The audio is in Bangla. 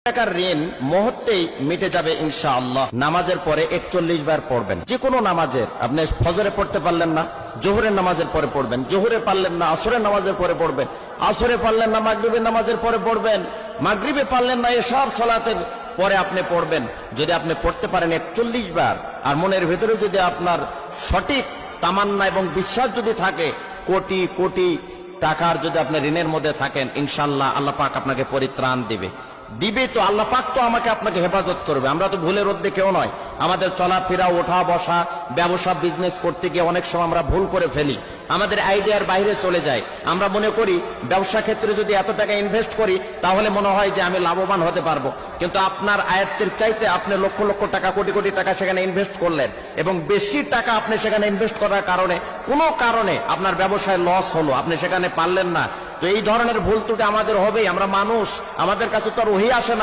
টাকার ঋণ মুহূর্তেই মিটে যাবে ইনশাআল্লাহ। নামাজের পরে 41 বার পড়বেন। যে কোনো নামাজের, আপনি ফজরে পড়তে পারলেন না, জোহরের নামাজের পরে পড়বেন। জোহরে পারলেন না, আসরের নামাজের পরে পড়বেন। আসরে পারলেন না, মাগরিবের নামাজের পরে পড়বেন। মাগরিবে পারলেন না, এশার সালাতের পরে আপনি পড়বেন। যদি আপনি পড়তে পারেন 41 বার, আর মনের ভিতরে যদি আপনার সঠিক তামান্না এবং বিশ্বাস যদি থাকে, কোটি কোটি টাকার যদি আপনি ঋণের মধ্যে থাকেন, ইনশাআল্লাহ আল্লাহ পাক আপনাকে পরিত্রাণ দিবে। তো আল্লাহ পাক তো আমাকে আপনাকে হেফাজত করবে। আমরা তো ভুলের মধ্যে কেউ নয়। আমাদের চলাফেরা, ওঠা বসা, ব্যবসা বিজনেস করতে গিয়ে অনেক সময় আমরা ভুল করে ফেলি, আমাদের আইডিয়ার বাইরে চলে যায়। আমরা মনে করি ব্যবসা ক্ষেত্রে যদি এত টাকা ইনভেস্ট করি তাহলে মনে হয় যে আমি লাভবান হতে পারবো, কিন্তু আপনার আয়ত্তের চাইতে আপনি লক্ষ লক্ষ টাকা, কোটি কোটি টাকা সেখানে ইনভেস্ট করলেন, এবং বেশি টাকা আপনি সেখানে ইনভেস্ট করার কারণে কোনো কারণে আপনার ব্যবসায় লস হলো, আপনি সেখানে পারলেন না। তো এই ধরনের ভুল ত্রুটি আমাদের হবেই। আমরা মানুষ, আমাদের কাছে তো আর ওহী আসে না।